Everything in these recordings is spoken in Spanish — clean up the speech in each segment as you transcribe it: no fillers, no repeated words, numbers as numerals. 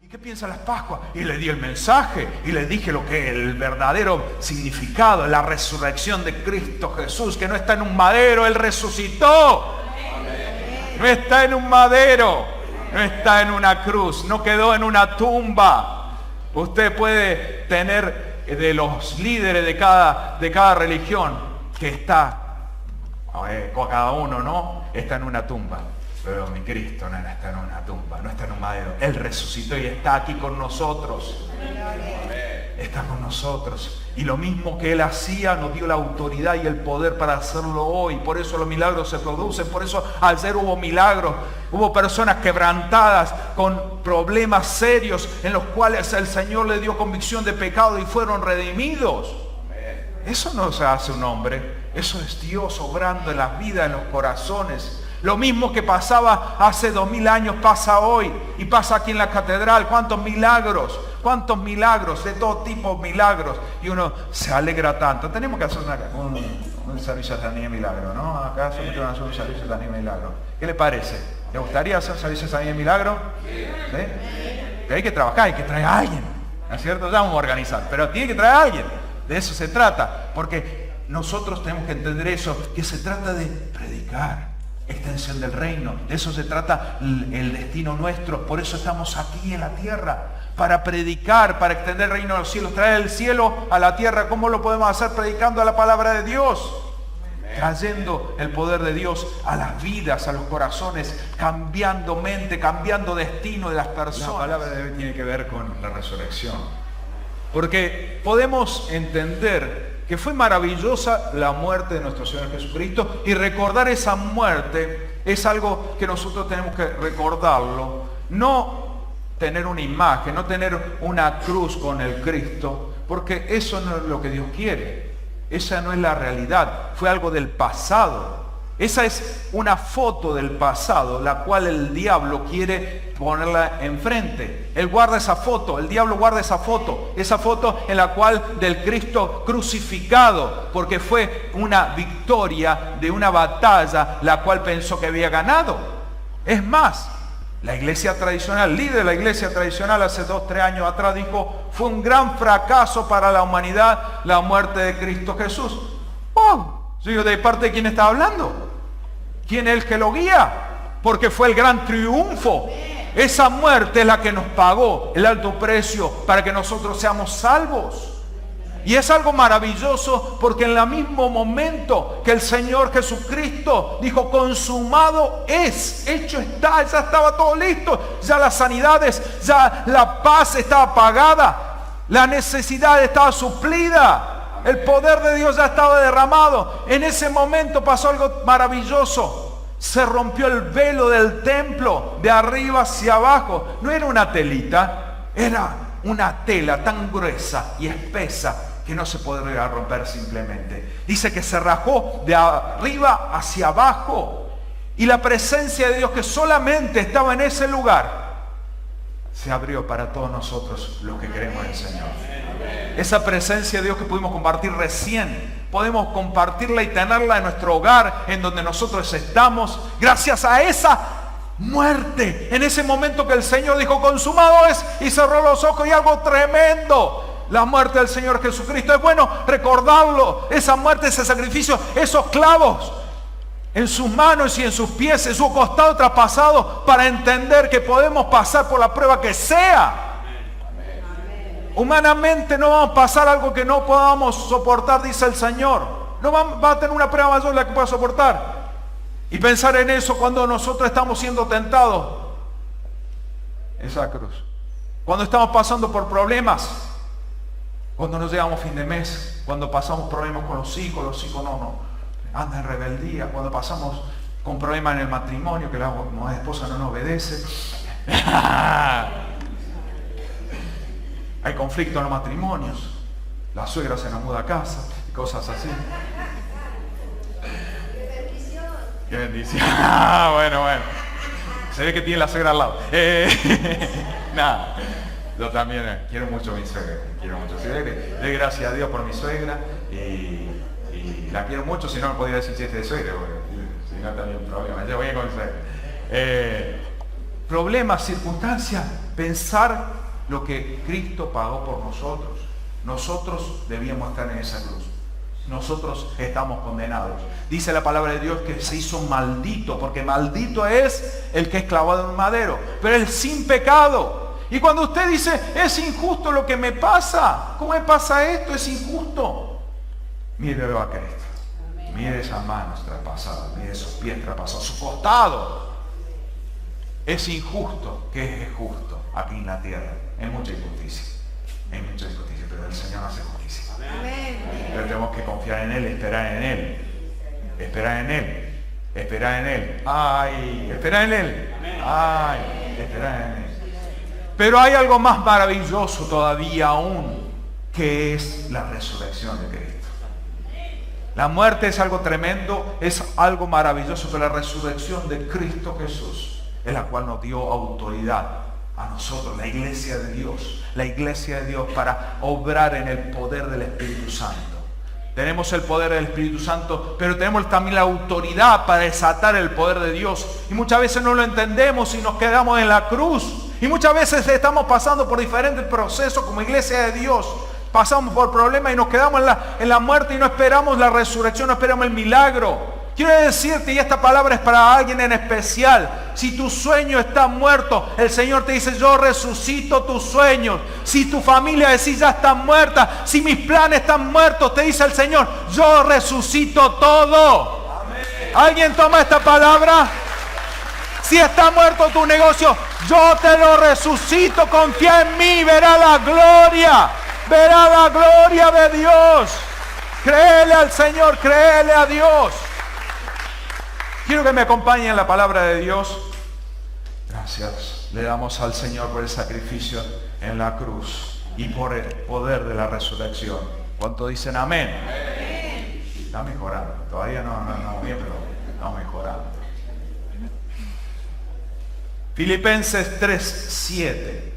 ¿Y qué piensa las Pascuas? Y le di el mensaje y le dije lo que el verdadero significado, la resurrección de Cristo Jesús, que no está en un madero, Él resucitó. No está en un madero, no está en una cruz, no quedó en una tumba. Usted puede tener de los líderes de cada religión que está, cada uno, ¿no? Está en una tumba. Pero mi Cristo no está en una tumba, no está en un madero. Él resucitó y está aquí con nosotros. Está con nosotros. Y lo mismo que Él hacía, nos dio la autoridad y el poder para hacerlo hoy. Por eso los milagros se producen. Por eso ayer hubo milagros. Hubo personas quebrantadas con problemas serios en los cuales el Señor le dio convicción de pecado y fueron redimidos. Eso no se hace un hombre. Eso es Dios obrando en las vidas, en los corazones. Lo mismo que pasaba hace 2000 años pasa hoy y pasa aquí en la catedral. ¿Cuántos milagros de todo tipo de milagros? Y uno se alegra tanto. Tenemos que hacer un servicio de sanidad y milagro, ¿no? Acá somos que van a hacer un servicio de sanidad y milagro. ¿Qué le parece? ¿Le gustaría hacer un servicio de sanidad y milagro? ¿Sí? Que hay que trabajar, hay que traer a alguien, ¿no es cierto? Ya vamos a organizar, pero tiene que traer a alguien. De eso se trata, porque nosotros tenemos que entender eso, que se trata de predicar. Extensión del reino, de eso se trata el destino nuestro. Por eso estamos aquí en la tierra, para predicar, para extender el reino de los cielos, traer el cielo a la tierra. ¿Cómo lo podemos hacer? Predicando la palabra de Dios, trayendo el poder de Dios a las vidas, a los corazones, cambiando mente, cambiando destino de las personas. La palabra de hoy tiene que ver con la resurrección, porque podemos entender que fue maravillosa la muerte de nuestro Señor Jesucristo, y recordar esa muerte es algo que nosotros tenemos que recordarlo, no tener una imagen, no tener una cruz con el Cristo, porque eso no es lo que Dios quiere, esa no es la realidad, fue algo del pasado. Esa es una foto del pasado, la cual el diablo quiere ponerla enfrente. Él guarda esa foto, el diablo guarda esa foto en la cual del Cristo crucificado, porque fue una victoria de una batalla la cual pensó que había ganado. Es más, la iglesia tradicional, líder de la iglesia tradicional hace 2-3 años atrás dijo, fue un gran fracaso para la humanidad la muerte de Cristo Jesús. ¡Oh! Digo, ¿de parte de quién está hablando? ¿Quién es el que lo guía? Porque fue el gran triunfo. Esa muerte es la que nos pagó el alto precio para que nosotros seamos salvos. Y es algo maravilloso, porque en el mismo momento que el Señor Jesucristo dijo, consumado es, hecho está, ya estaba todo listo, ya las sanidades, ya la paz estaba pagada, la necesidad estaba suplida. El poder de Dios ya estaba derramado. En ese momento pasó algo maravilloso. Se rompió el velo del templo de arriba hacia abajo. No era una telita, era una tela tan gruesa y espesa que no se podría romper simplemente. Dice que se rajó de arriba hacia abajo. Y la presencia de Dios, que solamente estaba en ese lugar, se abrió para todos nosotros los que queremos en el Señor. Esa presencia de Dios que pudimos compartir recién, podemos compartirla y tenerla en nuestro hogar, en donde nosotros estamos, gracias a esa muerte. En ese momento que el Señor dijo, consumado es, y cerró los ojos, y algo tremendo, la muerte del Señor Jesucristo. Es bueno recordarlo, esa muerte, ese sacrificio, esos clavos en sus manos y en sus pies, en su costado traspasado, para entender que podemos pasar por la prueba que sea. Humanamente no vamos a pasar algo que no podamos soportar, dice el Señor. No va a tener una prueba mayor la que pueda soportar. Y pensar en eso cuando nosotros estamos siendo tentados. Esa cruz. Cuando estamos pasando por problemas. Cuando nos llegamos a fin de mes. Cuando pasamos problemas con los hijos no andan en rebeldía. Cuando pasamos con problemas en el matrimonio, que la esposa no nos obedece. Hay conflicto en los matrimonios, la suegra se nos muda a casa y cosas así. ¡Qué bendición! Bueno. Se ve que tiene la suegra al lado. Nada, yo también quiero mucho a mi suegra. Doy gracias a Dios por mi suegra y la quiero mucho, si no me podría decir chiste de suegra, porque si no también un problema. Yo voy con mi suegra. problemas, circunstancias, pensar lo que Cristo pagó por nosotros. Nosotros debíamos estar en esa cruz. Nosotros estamos condenados. Dice la palabra de Dios que se hizo maldito, porque maldito es el que es clavado en un madero, pero el sin pecado. Y cuando usted dice, es injusto lo que me pasa, ¿cómo me pasa esto? Es injusto. Mírelo a Cristo. Mire esas manos traspasadas, mire esos pies traspasados, su costado. Es injusto. ¿Qué es justo aquí en la tierra? Hay mucha injusticia. Hay mucha injusticia, pero el Señor hace justicia. Pero tenemos que confiar en Él, esperar en Él. Esperar en Él. Esperar en Él. ¡Ay! Esperar en Él. ¡Ay! Esperar en Él. Pero hay algo más maravilloso todavía aún, que es la resurrección de Cristo. La muerte es algo tremendo, es algo maravilloso, pero la resurrección de Cristo Jesús es la cual nos dio autoridad a nosotros, la iglesia de Dios, para obrar en el poder del Espíritu Santo. Tenemos el poder del Espíritu Santo, pero tenemos también la autoridad para desatar el poder de Dios. Y muchas veces no lo entendemos y nos quedamos en la cruz. Y muchas veces estamos pasando por diferentes procesos como iglesia de Dios. Pasamos por problemas y nos quedamos en la muerte y no esperamos la resurrección, no esperamos el milagro. Quiero decirte, y esta palabra es para alguien en especial, si tu sueño está muerto, el Señor te dice, yo resucito tus sueños. Si tu familia decís, ya está muerta, si mis planes están muertos, te dice el Señor, yo resucito todo. Amén. ¿Alguien toma esta palabra? Si está muerto tu negocio, yo te lo resucito, confía en mí, verá la gloria de Dios. Créele al Señor, créele a Dios. Quiero que me acompañen en la palabra de Dios. Gracias. Le damos al Señor por el sacrificio en la cruz y por el poder de la resurrección. ¿Cuánto dicen amén? Amén. Está mejorando. Todavía no bien, pero está mejorando. Filipenses 3:7.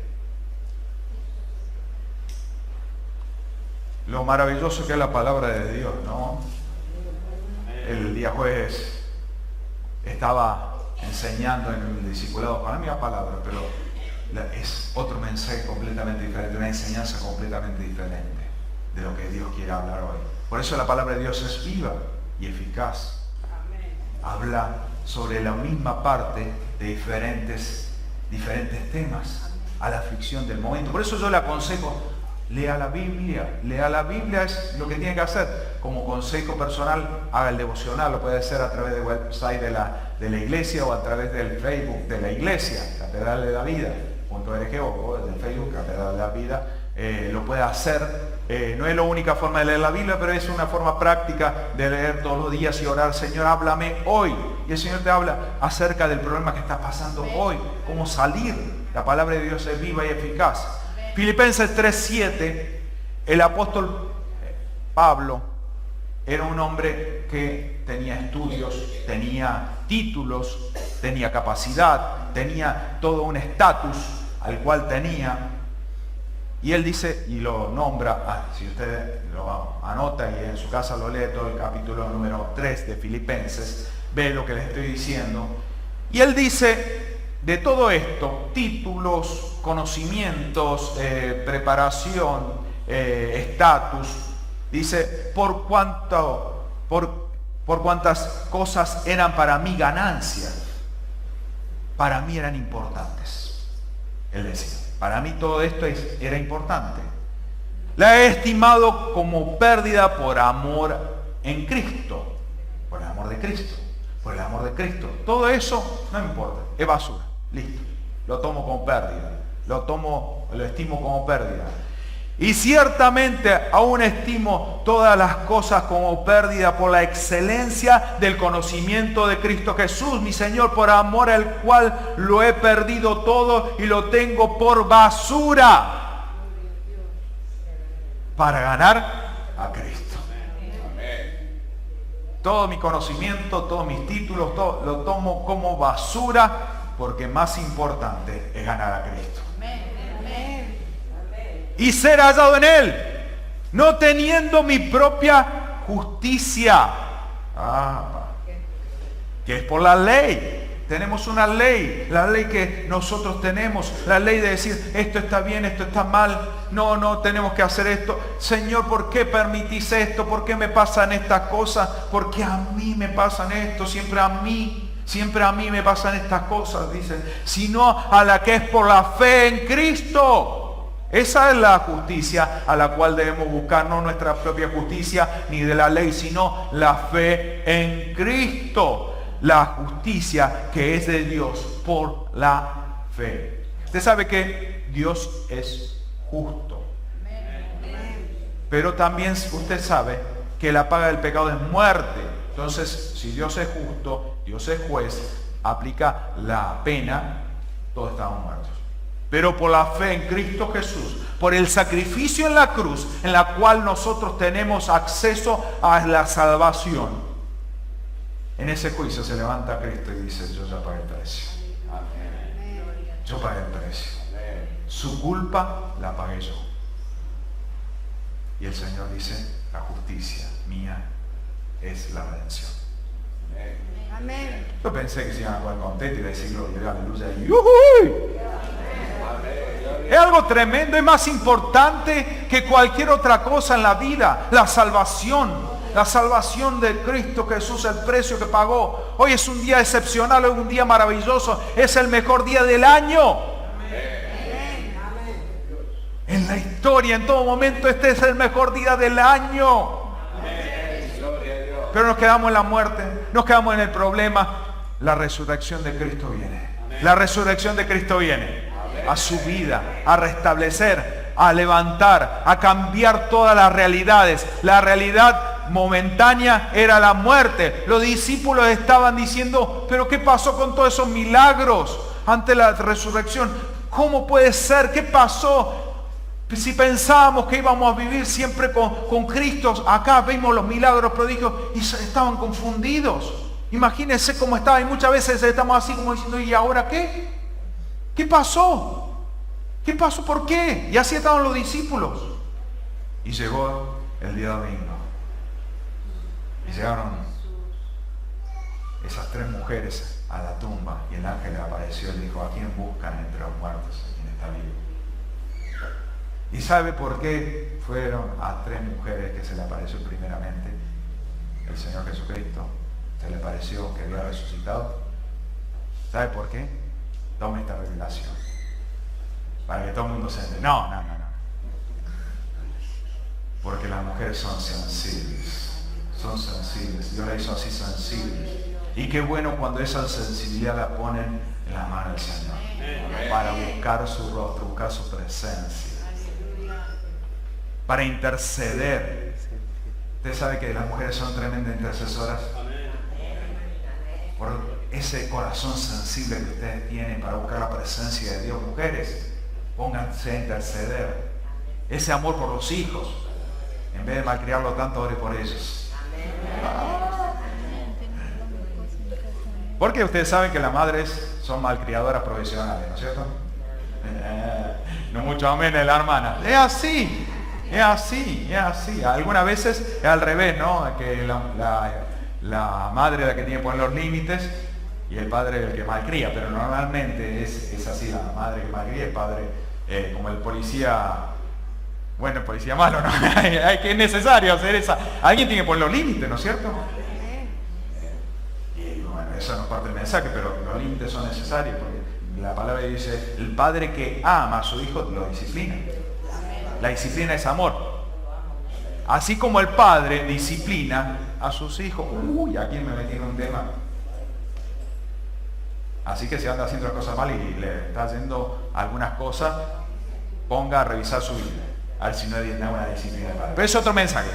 Lo maravilloso que es la palabra de Dios, ¿no? El día jueves estaba enseñando en el discipulado con la misma palabra, pero es otro mensaje completamente diferente, una enseñanza completamente diferente de lo que Dios quiere hablar hoy. Por eso la palabra de Dios es viva y eficaz. Habla sobre la misma parte de diferentes temas a la aflicción del momento. Por eso yo le aconsejo, lea la Biblia. Es lo que tiene que hacer. Como consejo personal, haga el devocional. Lo puede hacer a través del website de la iglesia o a través del Facebook de la iglesia, Catedral de la Vida.org, o del Facebook Catedral de la Vida. Lo puede hacer. No es la única forma de leer la Biblia, pero es una forma práctica de leer todos los días y orar. Señor, háblame hoy. Y el Señor te habla acerca del problema que estás pasando hoy. Cómo salir. La palabra de Dios es viva y eficaz. Filipenses 3:7, el apóstol Pablo era un hombre que tenía estudios, tenía títulos, tenía capacidad, tenía todo un estatus al cual tenía. Y él dice, y lo nombra, si usted lo anota y en su casa lo lee, todo el capítulo número 3 de Filipenses, ve lo que le estoy diciendo. Y él dice, de todo esto, títulos, conocimientos, preparación, estatus, dice, por cuantas cosas eran para mí ganancias, para mí eran importantes. Él decía, para mí todo esto era importante. La he estimado como pérdida por amor en Cristo, por el amor de Cristo, por el amor de Cristo. Todo eso no me importa, es basura. Listo, lo tomo como pérdida, lo estimo como pérdida. Y ciertamente aún estimo todas las cosas como pérdida por la excelencia del conocimiento de Cristo Jesús, mi Señor, por amor al cual lo he perdido todo y lo tengo por basura para ganar a Cristo. Todo mi conocimiento, todos mis títulos, todo lo tomo como basura, porque más importante es ganar a Cristo. Y ser hallado en Él, no teniendo mi propia justicia, que es por la ley, Tenemos una ley, la ley que nosotros tenemos, la ley de decir, esto está bien, esto está mal, no tenemos que hacer esto. Señor, ¿por qué permitís esto? ¿Por qué me pasan estas cosas? ¿Por qué a mí me pasan esto? Siempre a mí me pasan estas cosas, dicen. Sino a la que es por la fe en Cristo. Esa es la justicia a la cual debemos buscar, no nuestra propia justicia ni de la ley, sino la fe en Cristo. La justicia que es de Dios por la fe. Usted sabe que Dios es justo. Pero también usted sabe que la paga del pecado es muerte. Entonces, si Dios es justo, Dios es juez, aplica la pena, todos estamos muertos. Pero por la fe en Cristo Jesús, por el sacrificio en la cruz, en la cual nosotros tenemos acceso a la salvación. En ese juicio se levanta Cristo y dice, yo ya pagué el precio. Yo pagué el precio. Su culpa la pagué yo. Y el Señor dice, la justicia mía es la redención. Yo pensé que se iban a poner contentos y decir gloria, aleluya. Es algo tremendo, es más importante que cualquier otra cosa en la vida, la salvación. La salvación de Cristo Jesús, el precio que pagó. Hoy es un día excepcional, hoy es un día maravilloso. Es el mejor día del año. En la historia, en todo momento, este es el mejor día del año. Pero nos quedamos en la muerte, nos quedamos en el problema. La resurrección de Cristo viene. La resurrección de Cristo viene a su vida, a restablecer, a levantar, a cambiar todas las realidades. La realidad momentánea era la muerte. Los discípulos estaban diciendo, pero ¿qué pasó con todos esos milagros ante la resurrección? ¿Cómo puede ser? ¿Qué pasó? Si pensábamos que íbamos a vivir siempre con Cristo, acá vimos los milagros, prodigios, y estaban confundidos. Imagínense cómo estaba, y muchas veces estamos así como diciendo, ¿y ahora qué? ¿Qué pasó? ¿Qué pasó? ¿Por qué? Y así estaban los discípulos. Y llegó el día domingo. Y llegaron esas 3 mujeres a la tumba y el ángel le apareció y le dijo, ¿a quién buscan entre los muertos? ¿A quién está vivo? ¿Y sabe por qué fueron a 3 mujeres que se le apareció primeramente? El Señor Jesucristo se le pareció que había resucitado. ¿Sabe por qué? Tome esta revelación para que todo el mundo se entienda. No. Porque las mujeres son sensibles. Son sensibles. Dios la hizo así sensibles. Y qué bueno cuando esa sensibilidad la ponen en la mano del Señor. Para buscar su rostro, buscar su presencia. Para interceder. Usted sabe que las mujeres son tremendas intercesoras. Por ese corazón sensible que ustedes tienen para buscar la presencia de Dios. Mujeres, pónganse a interceder. Ese amor por los hijos. En vez de malcriarlo tanto, ore por ellos. Porque ustedes saben que las madres son malcriadoras profesionales, ¿no es cierto? No mucho amén la hermana. Es así. Algunas veces es al revés, ¿no? Que la madre es la que tiene que poner los límites y el padre es el que malcría. Pero normalmente es así, la madre que malcría, el padre, como el policía. Bueno, el policía malo, ¿no? Hay que es necesario hacer esa. Alguien tiene que poner los límites, ¿no es cierto? Y bueno, eso no es parte del mensaje, pero los límites son necesarios porque la palabra dice, el padre que ama a su hijo lo disciplina. La disciplina es amor. Así como el padre disciplina a sus hijos. Uy, aquí me metí en un tema. Así que si anda haciendo las cosas mal y le está haciendo algunas cosas, ponga a revisar su vida. A ver si no hay una disciplina de padre. Pero es otro mensaje.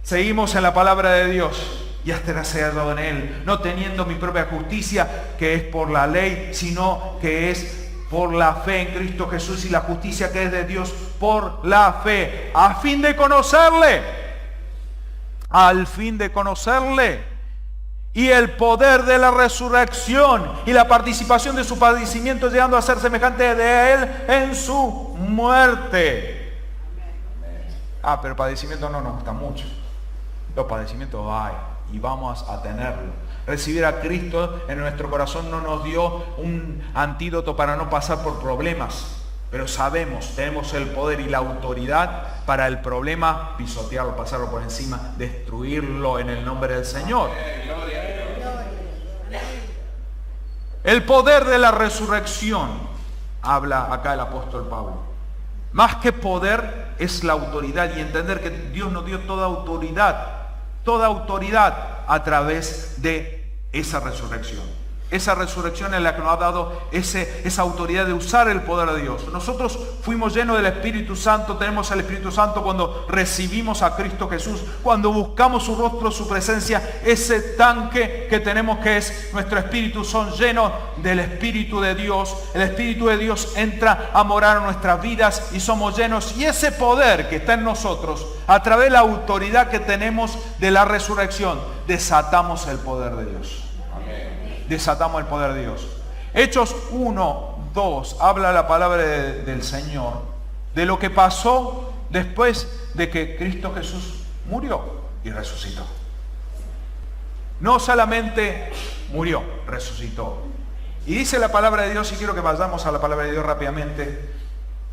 Seguimos en la palabra de Dios. Y hasta sellado en él, no teniendo mi propia justicia, que es por la ley, sino que es por la fe en Cristo Jesús, y la justicia que es de Dios por la fe, a fin de conocerle, y el poder de la resurrección y la participación de su padecimiento, llegando a ser semejante de él en su muerte. Pero el padecimiento no nos gusta mucho. Los padecimientos hay y vamos a tenerlo. recibir a Cristo en nuestro corazón no nos dio un antídoto para no pasar por problemas. Pero sabemos, tenemos el poder y la autoridad para el problema pisotearlo, pasarlo por encima, destruirlo en el nombre del Señor. El poder de la resurrección, habla acá el apóstol Pablo. Más que poder es la autoridad y entender que Dios nos dio toda autoridad a través de esa resurrección. Esa resurrección es la que nos ha dado esa autoridad de usar el poder de Dios. Nosotros fuimos llenos del Espíritu Santo, tenemos el Espíritu Santo cuando recibimos a Cristo Jesús, cuando buscamos su rostro, su presencia, ese tanque que tenemos que es nuestro espíritu, son llenos del Espíritu de Dios. El Espíritu de Dios entra a morar en nuestras vidas y somos llenos. Y ese poder que está en nosotros, a través de la autoridad que tenemos de la resurrección, desatamos el poder de Dios. Desatamos el poder de Dios. Hechos 1, 2, habla la palabra del Señor de lo que pasó después de que Cristo Jesús murió y resucitó. No solamente murió, resucitó. Y dice la palabra de Dios, y quiero que vayamos a la palabra de Dios rápidamente.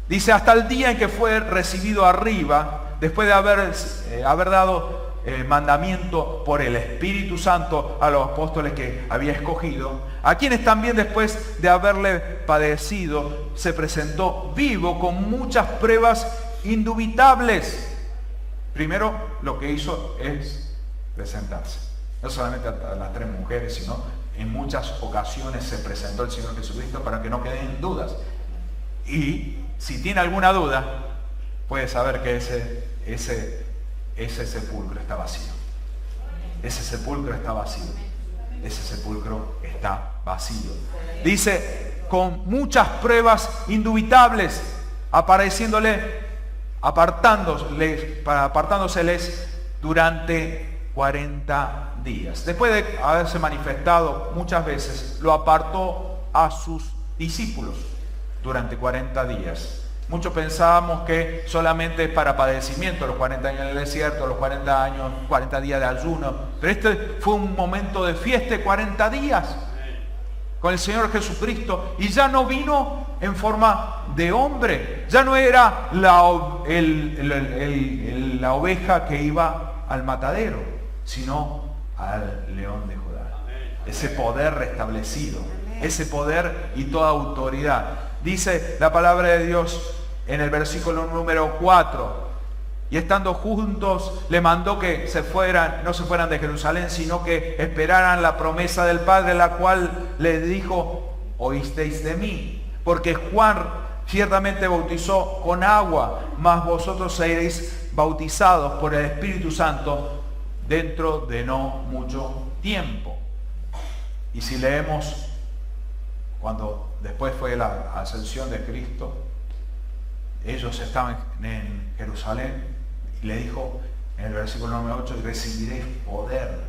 Dice, hasta el día en que fue recibido arriba, después de haber dado mandamiento por el Espíritu Santo a los apóstoles que había escogido, a quienes también después de haberle padecido se presentó vivo con muchas pruebas indubitables. Primero lo que hizo es presentarse, no solamente a las 3 mujeres, sino en muchas ocasiones se presentó el Señor Jesucristo para que no queden dudas. Y si tiene alguna duda, puede saber que ese sepulcro está vacío. Ese sepulcro está vacío. Ese sepulcro está vacío. Dice, con muchas pruebas indubitables, apartándoseles durante 40 días. Después de haberse manifestado muchas veces, lo apartó a sus discípulos durante 40 días. Muchos pensábamos que solamente es para padecimiento, los 40 años en el desierto, los 40 días de ayuno. Pero este fue un momento de fiesta de 40 días con el Señor Jesucristo. Y ya no vino en forma de hombre. Ya no era la oveja que iba al matadero, sino al león de Judá. Ese poder restablecido, ese poder y toda autoridad. Dice la palabra de Dios en el versículo número 4, y estando juntos le mandó que no se fueran de Jerusalén, sino que esperaran la promesa del Padre, la cual les dijo, oísteis de mí, porque Juan ciertamente bautizó con agua, mas vosotros seréis bautizados por el Espíritu Santo dentro de no mucho tiempo. Y si leemos cuando después fue la ascensión de Cristo, ellos estaban en Jerusalén y le dijo en el versículo número 8, recibiréis poder.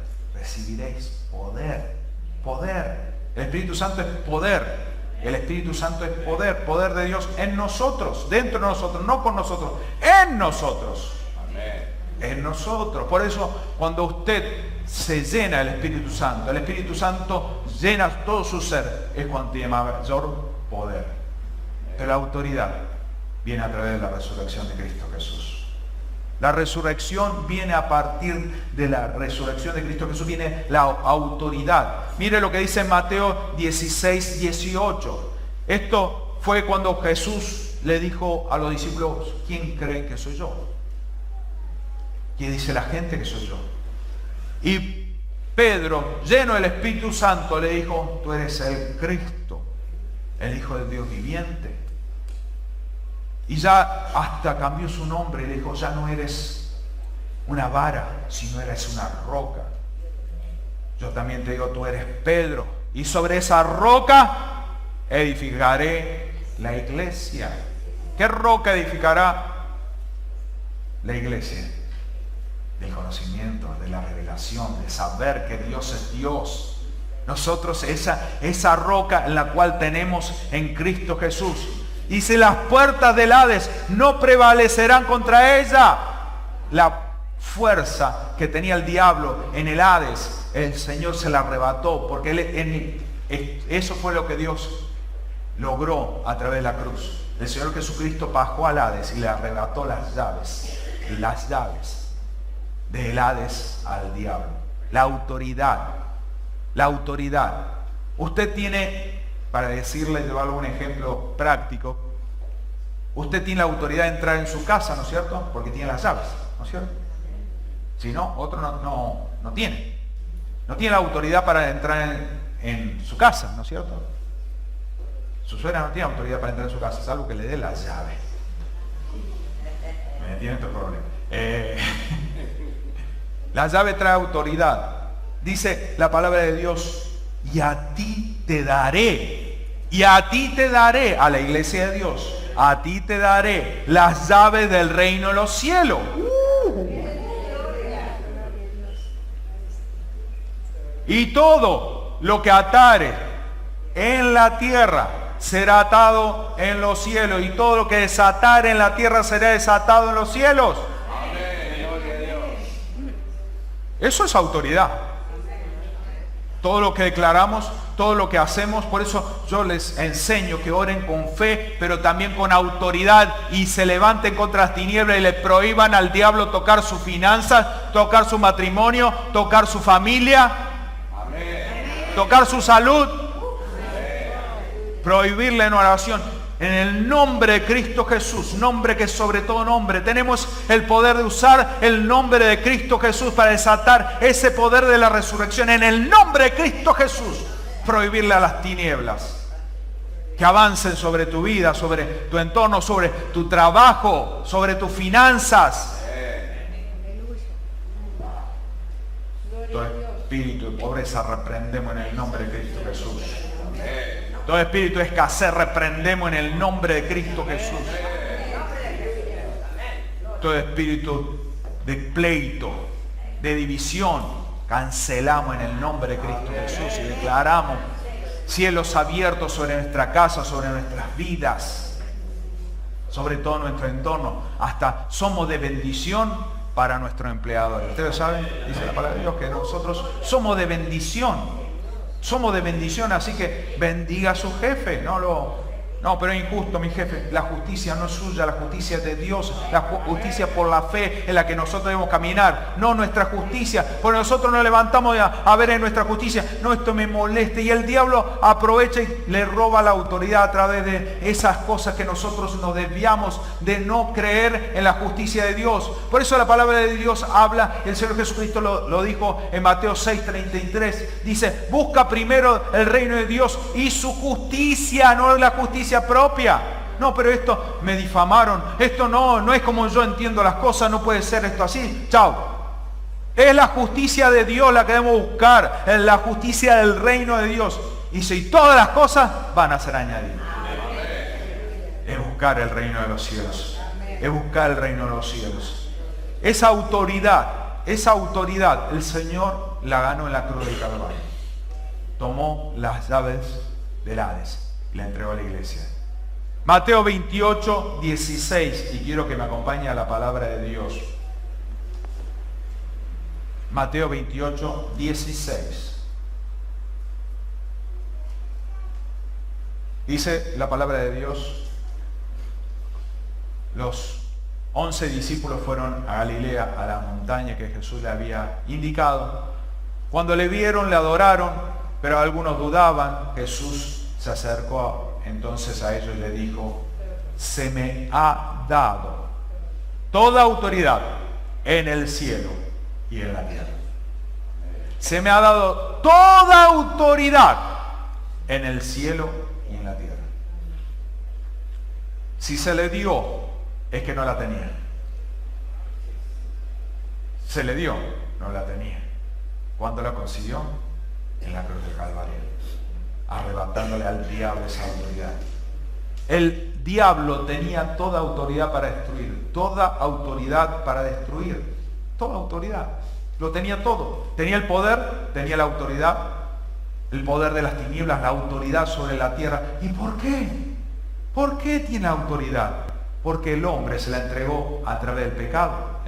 El Espíritu Santo es poder. El Espíritu Santo es poder de Dios en nosotros, dentro de nosotros, no con nosotros, en nosotros. Amén. En nosotros. Por eso cuando usted se llena del Espíritu Santo, el Espíritu Santo llena todo su ser, es cuando tiene mayor poder. Pero la autoridad viene a través de la resurrección de Cristo Jesús. La resurrección viene a partir de la resurrección de Cristo Jesús, viene la autoridad. Mire lo que dice en Mateo 16, 18. Esto fue cuando Jesús le dijo a los discípulos, ¿quién creen que soy yo? ¿Quién dice la gente que soy yo? Y Pedro, lleno del Espíritu Santo, le dijo, tú eres el Cristo, el Hijo del Dios viviente. Y ya hasta cambió su nombre y le dijo, ya no eres una vara, sino eres una roca. Yo también te digo, tú eres Pedro, y sobre esa roca edificaré la iglesia. ¿Qué roca edificará la iglesia? Del conocimiento, de la revelación, de saber que Dios es Dios. Nosotros esa roca en la cual tenemos en Cristo Jesús. Dice, las puertas del Hades no prevalecerán contra ella. La fuerza que tenía el diablo en el Hades el Señor se la arrebató, porque eso fue lo que Dios logró a través de la cruz. El Señor Jesucristo bajó al Hades y le arrebató las llaves del Hades al diablo. La autoridad. Usted tiene, para decirle, llevar algún ejemplo práctico, usted tiene la autoridad de entrar en su casa, ¿no es cierto? Porque tiene las llaves, ¿no es cierto? Si no, otro no tiene. No tiene la autoridad para entrar en su casa, ¿no es cierto? Su suegra no tiene autoridad para entrar en su casa, salvo que le dé las llaves. Me tiene otro problema. La llave trae autoridad. Dice la palabra de Dios, y a ti te daré, a la iglesia de Dios, a ti te daré las llaves del reino de los cielos. Y todo lo que atare en la tierra será atado en los cielos, y todo lo que desatare en la tierra será desatado en los cielos. Eso es autoridad. Todo lo que declaramos, todo lo que hacemos, por eso yo les enseño que oren con fe, pero también con autoridad, y se levanten contra las tinieblas y le prohíban al diablo tocar sus finanzas, tocar su matrimonio, tocar su familia, tocar su salud, prohibirle en oración. En el nombre de Cristo Jesús, nombre que es sobre todo nombre, tenemos el poder de usar el nombre de Cristo Jesús para desatar ese poder de la resurrección. En el nombre de Cristo Jesús, prohibirle a las tinieblas que avancen sobre tu vida, sobre tu entorno, sobre tu trabajo, sobre tus finanzas. Todo espíritu de pobreza reprendemos en el nombre de Cristo Jesús. Todo espíritu de escasez reprendemos en el nombre de Cristo Jesús. Todo espíritu de pleito, de división, cancelamos en el nombre de Cristo Jesús y declaramos cielos abiertos sobre nuestra casa, sobre nuestras vidas, sobre todo nuestro entorno. Hasta somos de bendición para nuestros empleadores. Ustedes saben, dice la palabra de Dios, que nosotros somos de bendición. Somos de bendición, así que bendiga a su jefe. No, pero es injusto mi jefe. La justicia no es suya, la justicia es de Dios. La justicia por la fe en la que nosotros debemos caminar. No nuestra justicia, porque nosotros nos levantamos a ver en nuestra justicia. No, esto me molesta. Y el diablo aprovecha y le roba la autoridad a través de esas cosas que nosotros nos desviamos de no creer en la justicia de Dios. Por eso la palabra de Dios habla, el Señor Jesucristo lo dijo en Mateo 6:33. Dice, busca primero el reino de Dios y su justicia, no la justicia propia. No, pero esto me difamaron, esto no es como yo entiendo las cosas, no puede ser esto así. Chao. Es la justicia de Dios la que debemos buscar, es la justicia del reino de Dios. Y si todas las cosas van a ser añadidas. Es buscar el reino de los cielos. Es buscar el reino de los cielos. Esa autoridad, el Señor la ganó en la cruz del Calvario. Tomó las llaves del Hades y la entregó a la iglesia. Mateo 28, 16, y quiero que me acompañe a la palabra de Dios. Mateo 28, 16. Dice la palabra de Dios, los 11 discípulos fueron a Galilea, a la montaña que Jesús le había indicado. Cuando le vieron, le adoraron, pero algunos dudaban. Jesús se acercó entonces a ellos y le dijo, se me ha dado toda autoridad en el cielo y en la tierra. Se me ha dado toda autoridad en el cielo y en la tierra. Si se le dio, es que no la tenía. Se le dio, no la tenía. ¿Cuándo la consiguió? En la cruz del Calvario, arrebatándole al diablo esa autoridad. El diablo tenía toda autoridad para destruir, toda autoridad para destruir, toda autoridad, lo tenía todo. Tenía el poder, tenía la autoridad, el poder de las tinieblas, la autoridad sobre la tierra. ¿Y por qué? ¿Por qué tiene autoridad? Porque el hombre se la entregó a través del pecado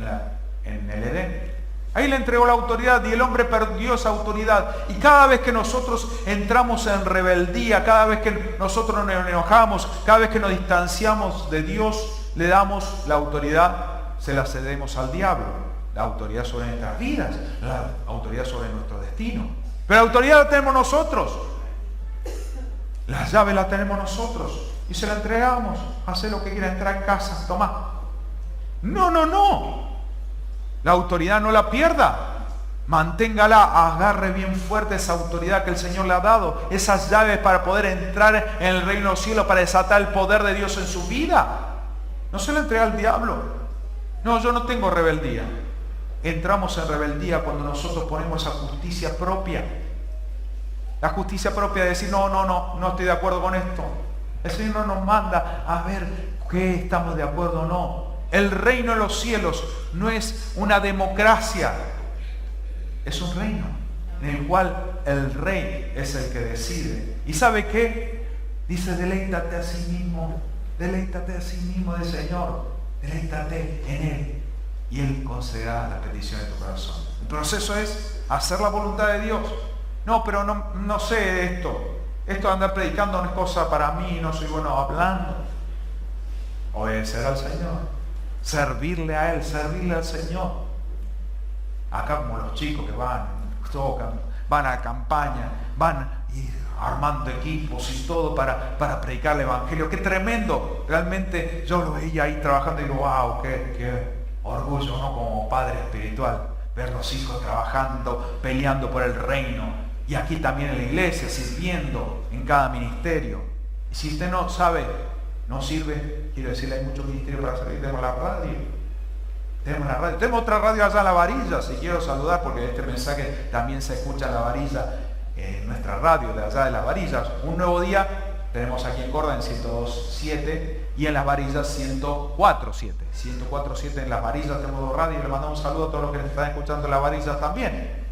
en el Edén. Ahí le entregó la autoridad y el hombre perdió esa autoridad. Y cada vez que nosotros entramos en rebeldía, cada vez que nosotros nos enojamos, cada vez que nos distanciamos de Dios, le damos la autoridad, se la cedemos al diablo. La autoridad sobre nuestras vidas, la autoridad sobre nuestro destino. Pero la autoridad la tenemos nosotros. Las llaves las tenemos nosotros. Y se la entregamos. Hacé lo que quiera, entrar en casa, toma. No. La autoridad no la pierda. Manténgala, agarre bien fuerte esa autoridad que el Señor le ha dado. Esas llaves para poder entrar en el reino de los cielos, para desatar el poder de Dios en su vida. No se la entrega al diablo. No, yo no tengo rebeldía. Entramos en rebeldía cuando nosotros ponemos esa justicia propia. La justicia propia de decir, no estoy de acuerdo con esto. El Señor no nos manda a ver qué estamos de acuerdo o no. El reino de los cielos no es una democracia. Es un reino en el cual el rey es el que decide. ¿Y sabe qué? Dice, deleítate a sí mismo del Señor. Deleítate en Él. Y Él concederá las peticiones de tu corazón. El proceso es hacer la voluntad de Dios. No, pero no sé de esto. Esto de andar predicando no es cosa para mí, no soy bueno hablando. Obedecer al Señor. Servirle a Él, servirle al Señor. Acá como los chicos que tocan, van a campaña, van armando equipos y todo para predicar el Evangelio. ¡Qué tremendo! Realmente yo lo veía ahí trabajando y digo, wow, qué orgullo, ¿no? Como padre espiritual, ver los hijos trabajando, peleando por el reino. Y aquí también en la iglesia, sirviendo en cada ministerio. Y si usted no sabe, no sirve, quiero decirle, hay muchos ministerios para servir. Tenemos la radio. Tenemos otra radio allá en La Varilla, si quiero saludar, porque este mensaje también se escucha en La Varilla, en nuestra radio de allá de Las Varillas. Un nuevo día tenemos aquí en Córdoba en 102.7 y en Las Varillas 104.7. 104.7 en Las Varillas tenemos dos radios y le mandamos un saludo a todos los que están escuchando en Las Varillas también.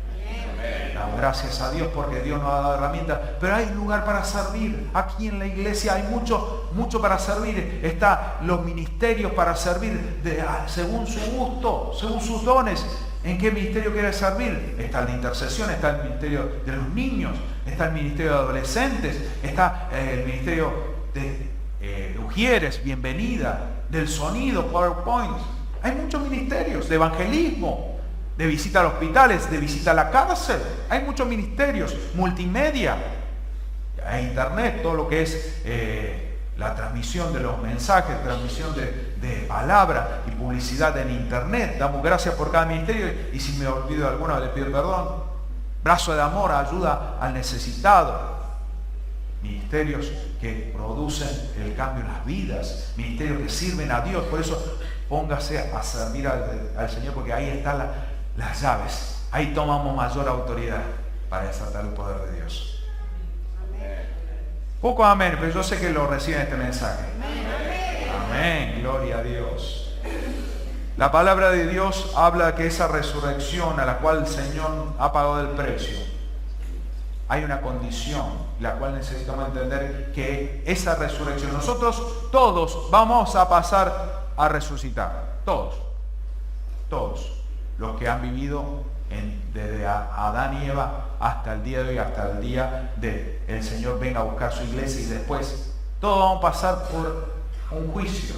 Damos gracias a Dios porque Dios nos ha dado herramientas, pero hay lugar para servir. Aquí en la iglesia hay mucho para servir. Están los ministerios para servir según su gusto, según sus dones. ¿En qué ministerio quiere servir? Está el de intercesión, está el ministerio de los niños, está el ministerio de adolescentes, está el ministerio de ujieres, bienvenida, del sonido, PowerPoint. Hay muchos ministerios de evangelismo, de visita a los hospitales, de visita a la cárcel. Hay muchos ministerios, multimedia, internet, todo lo que es la transmisión de los mensajes, transmisión de palabra y publicidad en internet. Damos gracias por cada ministerio y si me olvido de alguno le pido perdón. Brazo de amor, ayuda al necesitado. Ministerios que producen el cambio en las vidas, ministerios que sirven a Dios. Por eso póngase a servir al Señor, porque ahí están las llaves. Ahí tomamos mayor autoridad para desatar el poder de Dios. Poco amén, pero yo sé que lo reciben este mensaje. Amén, gloria a Dios. La palabra de Dios habla de que esa resurrección a la cual el Señor ha pagado el precio, hay una condición, la cual necesitamos entender que esa resurrección, nosotros todos vamos a pasar a resucitar. Todos los que han vivido desde Adán y Eva hasta el día de hoy, hasta el día de el Señor venga a buscar su iglesia, y después todos vamos a pasar por un juicio.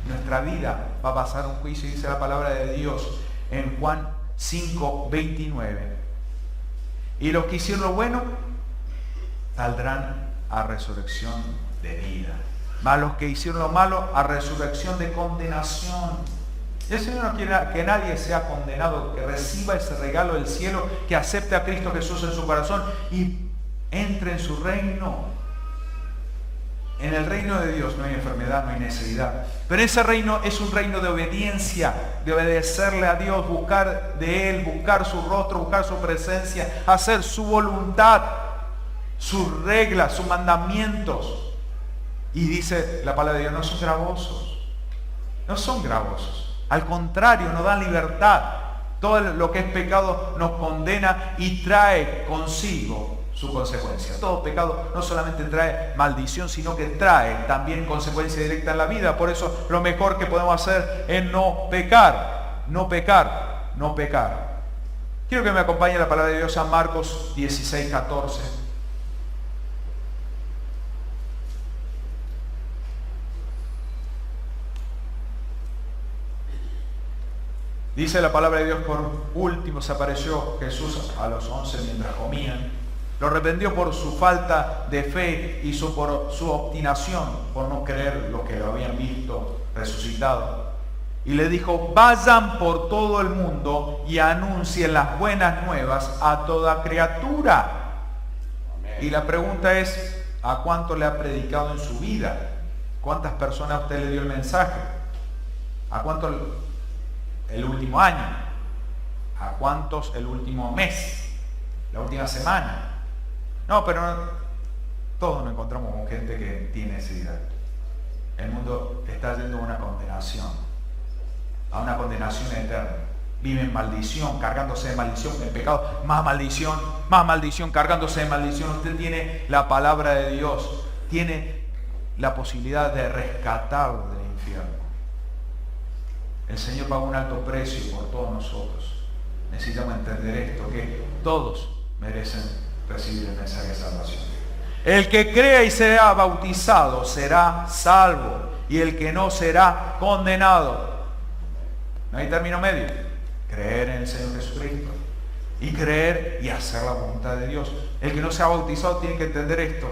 Nuestra vida va a pasar un juicio, dice la palabra de Dios en Juan 5:29. Y los que hicieron lo bueno saldrán a resurrección de vida, mas los que hicieron lo malo a resurrección de condenación. El Señor no quiere que nadie sea condenado, que reciba ese regalo del cielo, que acepte a Cristo Jesús en su corazón y entre en su reino. En el reino de Dios no hay enfermedad, no hay necesidad. Pero ese reino es un reino de obediencia, de obedecerle a Dios, buscar de Él, buscar su rostro, buscar su presencia, hacer su voluntad, sus reglas, sus mandamientos. Y dice la palabra de Dios, no son gravosos. No son gravosos. Al contrario, nos dan libertad. Todo lo que es pecado nos condena y trae consigo su consecuencia. Todo pecado no solamente trae maldición, sino que trae también consecuencia directa en la vida. Por eso lo mejor que podemos hacer es no pecar, no pecar, no pecar. Quiero que me acompañe la palabra de Dios a Marcos 16, 14. Dice la palabra de Dios: por último se apareció Jesús a los 11 mientras comían. Lo reprendió por su falta de fe y por su obstinación, por no creer lo que lo habían visto resucitado. Y le dijo: vayan por todo el mundo y anuncien las buenas nuevas a toda criatura. Amén. Y la pregunta es: ¿a cuánto le ha predicado en su vida? ¿Cuántas personas usted le dio el mensaje? ¿A cuántos el último año? ¿A cuántos el último mes? ¿La última semana? No, pero todos nos encontramos con gente que tiene necesidad. El mundo está yendo a una condenación, a una condenación eterna. Vive en maldición, cargándose de maldición, en pecado, más maldición, cargándose de maldición. Usted tiene la palabra de Dios, tiene la posibilidad de rescatarlo del infierno. El Señor pagó un alto precio por todos nosotros. Necesitamos entender esto, que todos merecen recibir el mensaje de salvación. El que crea y sea bautizado será salvo, y el que no será condenado. No hay término medio. Creer en el Señor Jesucristo y creer y hacer la voluntad de Dios. El que no sea bautizado tiene que entender esto: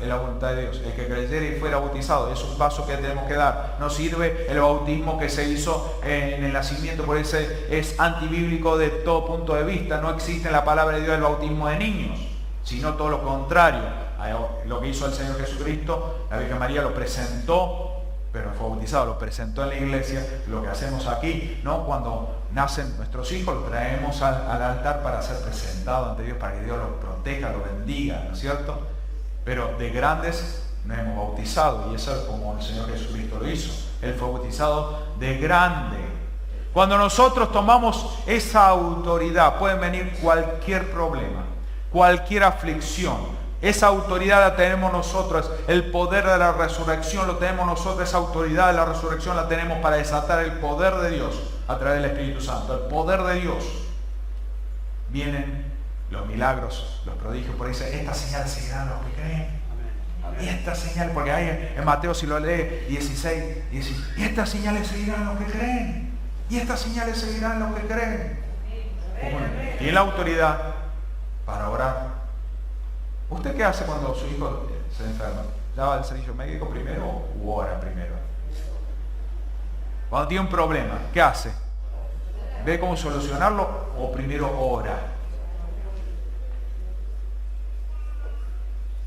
es la voluntad de Dios. El que creyera y fuera bautizado es un paso que tenemos que dar. No sirve el bautismo que se hizo en el nacimiento, por eso es antibíblico de todo punto de vista. No existe en la palabra de Dios el bautismo de niños, sino todo lo contrario. Lo que hizo el Señor Jesucristo, la Virgen María lo presentó, pero no fue bautizado, lo presentó en la iglesia. Lo que hacemos aquí, ¿no? Cuando nacen nuestros hijos, los traemos al altar para ser presentados ante Dios, para que Dios los proteja, los bendiga, ¿no es cierto? Pero de grandes nos hemos bautizado, y eso es como el Señor Jesucristo lo hizo. Él fue bautizado de grande. Cuando nosotros tomamos esa autoridad, puede venir cualquier problema, cualquier aflicción. Esa autoridad la tenemos nosotros. El poder de la resurrección lo tenemos nosotros. Esa autoridad de la resurrección la tenemos para desatar el poder de Dios a través del Espíritu Santo. El poder de Dios. Vienen los milagros, los prodigios. Por ahí dice: estas señales seguirán los que creen. Amén. Y estas señales, porque hay en Mateo, si lo lee, 16, y estas señales seguirán los que creen. Y estas señales seguirán los que creen. Tiene la autoridad para orar. ¿Usted qué hace cuando su hijo se enferma? ¿Ya va al servicio médico primero u ora primero? Cuando tiene un problema, ¿qué hace? ¿Ve cómo solucionarlo o primero ora?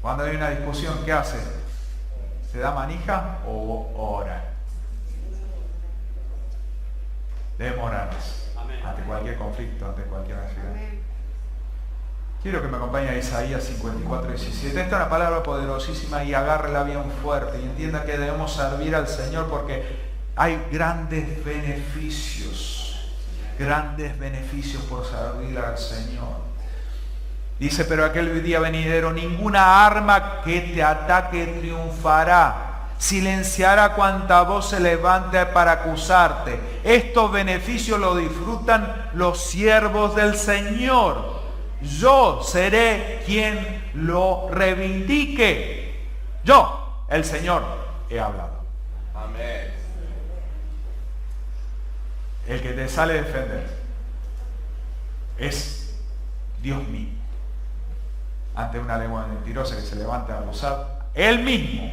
Cuando hay una discusión, ¿qué hace? ¿Se da manija o ora? Debemos orarnos ante cualquier conflicto, ante cualquier necesidad. Quiero que me acompañe a Isaías 54, 17. Esta es una palabra poderosísima, y agárrela bien fuerte y entienda que debemos servir al Señor porque hay grandes beneficios por servir al Señor. Dice: pero aquel día venidero ninguna arma que te ataque triunfará, silenciará cuanta voz se levante para acusarte. Estos beneficios los disfrutan los siervos del Señor. Yo seré quien lo reivindique. Yo, el Señor, he hablado. Amén. El que te sale a defender es Dios mismo. Ante una lengua mentirosa que se levanta a acusar, Él mismo,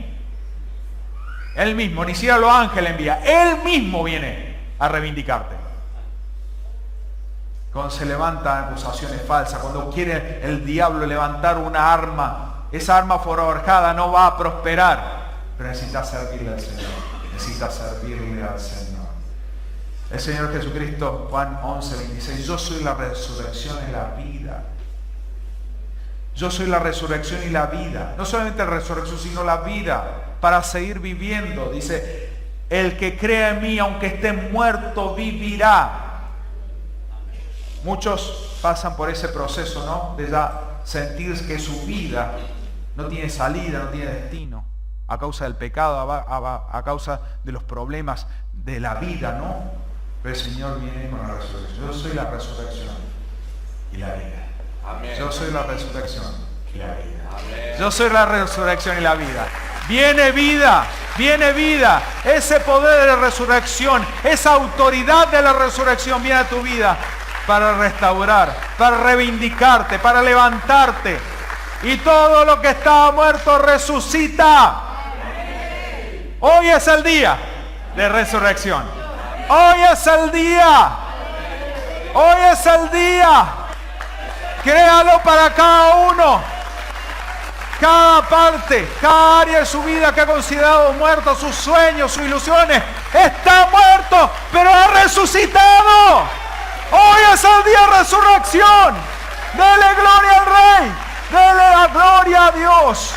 ni siquiera los ángeles envía, Él mismo viene a reivindicarte. Cuando se levantan acusaciones falsas, cuando quiere el diablo levantar una arma, esa arma forjada no va a prosperar, pero necesitas servirle al Señor. El Señor Jesucristo, Juan 11, 26, yo soy la resurrección y la vida. Yo soy la resurrección y la vida. No solamente la resurrección, sino la vida para seguir viviendo. Dice: el que crea en mí, aunque esté muerto, vivirá. Muchos pasan por ese proceso, ¿no? De ya sentir que su vida no tiene salida, no tiene destino, a causa del pecado, a causa de los problemas de la vida, ¿no? Pero el Señor viene con la resurrección. Yo soy la resurrección y la vida. Amén. Yo soy la resurrección y la vida. Amén. Yo soy la resurrección y la vida. Viene vida, viene vida. Ese poder de la resurrección, esa autoridad de la resurrección viene a tu vida para restaurar, para reivindicarte, para levantarte. Y todo lo que estaba muerto resucita. Hoy es el día de resurrección. Hoy es el día. Hoy es el día. Créalo para cada uno. Cada parte, cada área de su vida que ha considerado muerto, sus sueños, sus ilusiones, está muerto, pero ha resucitado. Hoy es el día de resurrección. Dele gloria al Rey. Dele la gloria a Dios.